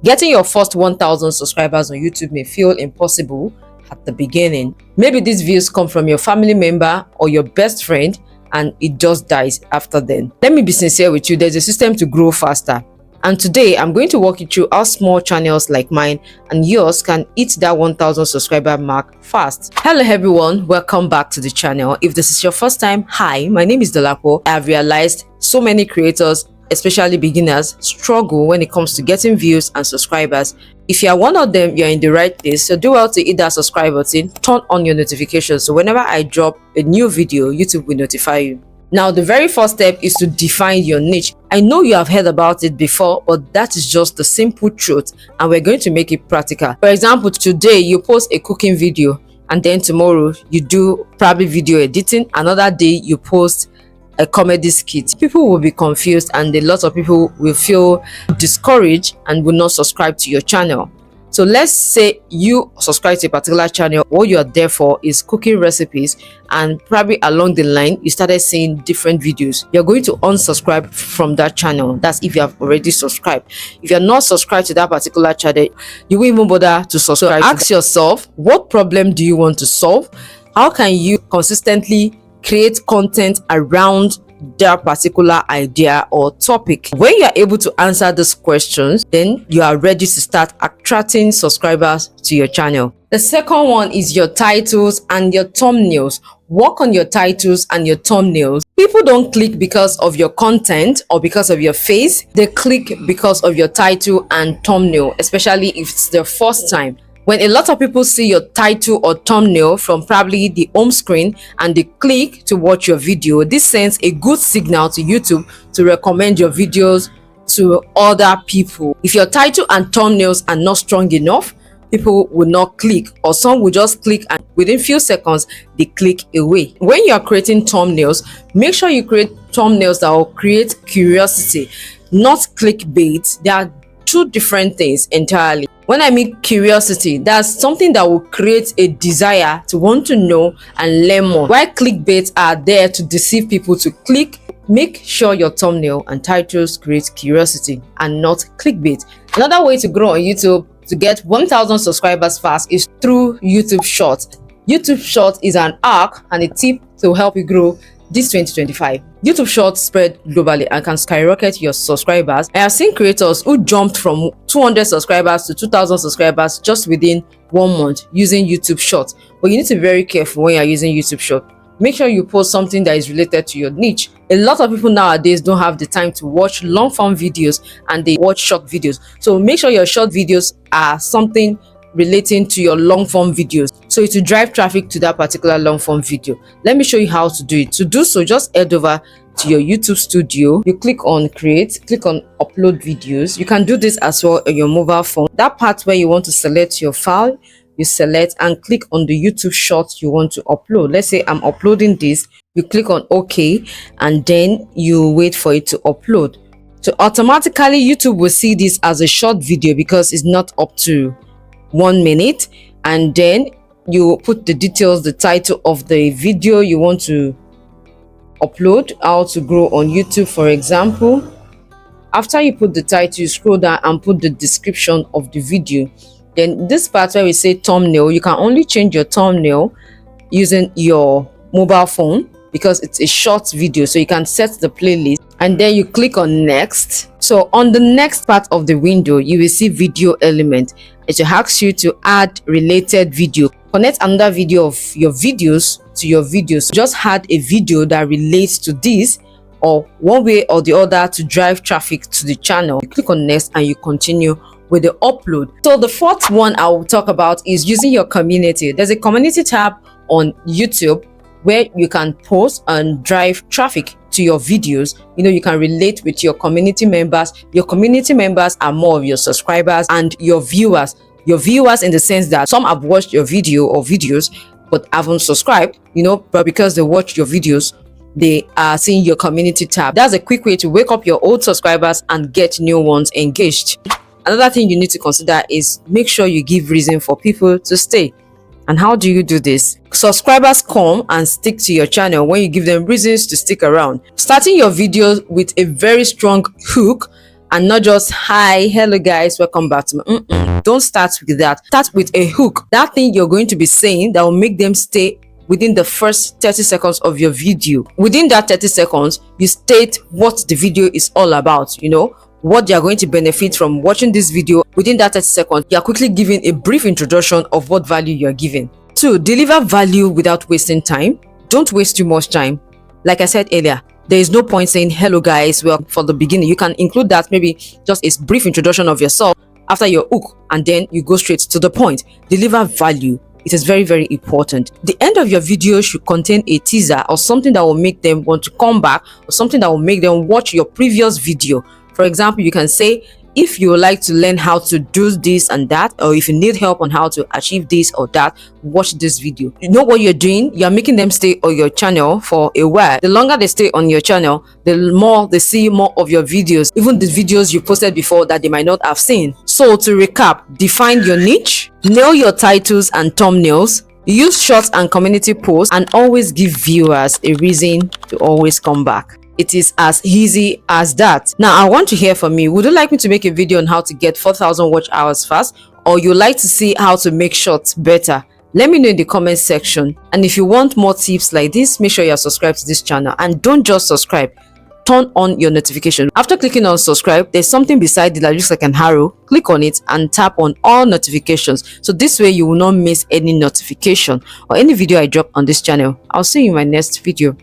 Getting your first 1,000 subscribers on YouTube may feel impossible at the beginning. Maybe these views come from your family member or your best friend, and it just dies after then. Let me be sincere with you, there's a system to grow faster. And today I'm going to walk you through how small channels like mine and yours can hit that 1,000 subscriber mark fast. Hello everyone, welcome back to the channel. If this is your first time, hi, my name is DoliveB. I have realized so many creators, especially beginners, struggle when it comes to getting views and subscribers. If you are one of them, you're in the right place. So do well to hit that subscribe button, turn on your notifications, so whenever I drop a new video, YouTube will notify you. Now, the very first step is to define your niche. I know you have heard about it before, but that is just the simple truth, and we're going to make it practical. For example, today you post a cooking video, and then tomorrow you do probably video editing. Another day you post a comedy skit. People will be confused, and a lot of people will feel discouraged and will not subscribe to your channel. So let's say you subscribe to a particular channel. What you are there for is cooking recipes, and probably along the line you started seeing different videos. You're going to unsubscribe from that channel. That's if you have already subscribed. If you're not subscribed to that particular channel, you won't even bother to subscribe. So ask yourself, what problem do you want to solve? How can you consistently create content around that particular idea or topic? When you are able to answer these questions, then you are ready to start attracting subscribers to your channel. The second one is your titles and your thumbnails. Work on your titles and your thumbnails. People don't click because of your content or because of your face. They click because of your title and thumbnail, especially if it's their first time. When a lot of people see your title or thumbnail from probably the home screen and they click to watch your video, this sends a good signal to YouTube to recommend your videos to other people. If your title and thumbnails are not strong enough, people will not click, or some will just click and within few seconds they click away. When you are creating thumbnails, make sure you create thumbnails that will create curiosity, not clickbait. They are two different things entirely. When I mean curiosity, that's something that will create a desire to want to know and learn more. While clickbaits are there to deceive people to click, make sure your thumbnail and titles create curiosity and not clickbait. Another way to grow on YouTube to get 1,000 subscribers fast is through YouTube Shorts. YouTube Shorts is an hack and a tip to help you grow this 2025. YouTube Shorts spread globally and can skyrocket your subscribers. I have seen creators who jumped from 200 subscribers to 2,000 subscribers just within 1 month using YouTube Shorts. But you need to be very careful when you're using YouTube Shorts. Make sure you post something that is related to your niche. A lot of people nowadays don't have the time to watch long form videos and they watch short videos. So make sure your short videos are something relating to your long form videos, so it will drive traffic to that particular long form video. Let me show you how to do it. To do so, just head over to your YouTube studio. You click on create, click on upload videos. You can do this as well on your mobile phone. That part where you want to select your file, you select and click on the YouTube short you want to upload. Let's say I'm uploading this. You click on OK and then you wait for it to upload. So automatically YouTube will see this as a short video because it's not up to 1 minute, and then you put the details, the title of the video you want to upload, how to grow on YouTube, for example. After you put the title, you scroll down and put the description of the video. Then this part where we say thumbnail, you can only change your thumbnail using your mobile phone because it's a short video, so you can set the playlist and then you click on next. So on the next part of the window you will see video element. It will ask you to add related video. Connect another video of your videos to your videos. Just add a video that relates to this, or one way or the other, to drive traffic to the channel. You click on next and you continue with the upload. So the fourth one I will talk about is using your community. There's a community tab on YouTube where you can post and drive traffic to your videos. You can relate with your community members. Your community members are more of your subscribers and your viewers. Your viewers in the sense that some have watched your video or videos but haven't subscribed, but because they watch your videos, they are seeing your community tab. That's a quick way to wake up your old subscribers and get new ones engaged. Another thing you need to consider is make sure you give reason for people to stay. And how do you do this? Subscribers come and stick to your channel when you give them reasons to stick around. Starting your videos with a very strong hook and not just hi, hello guys, welcome back to me. Don't start with that. Start with a hook. That thing you're going to be saying that will make them stay within the first 30 seconds of your video. Within that 30 seconds, you state what the video is all about, what they are going to benefit from watching this video. Within that 30 seconds, you are quickly giving a brief introduction of what value you are giving. 2. Deliver value without wasting time. Don't waste too much time. Like I said earlier, there is no point saying hello guys. Well, for the beginning, you can include that, maybe just a brief introduction of yourself after your hook, and then you go straight to the point. Deliver value. It is very, very important. The end of your video should contain a teaser or something that will make them want to come back, or something that will make them watch your previous video. For example, you can say, if you would like to learn how to do this and that, or if you need help on how to achieve this or that, watch this video. You know what you're doing? You're making them stay on your channel for a while. The longer they stay on your channel, the more they see more of your videos, even the videos you posted before that they might not have seen. So to recap, define your niche, nail your titles and thumbnails, use shorts and community posts, and always give viewers a reason to always come back. It is as easy as that. Now, I want to hear from you. Would you like me to make a video on how to get 4,000 watch hours fast, or you like to see how to make shorts better? Let me know in the comment section. And if you want more tips like this, make sure you're subscribed to this channel, and don't just subscribe, turn on your notification. After clicking on subscribe, there's something beside it that looks like an arrow. Click on it and tap on all notifications, so this way you will not miss any notification or any video I drop on this channel. I'll see you in my next video.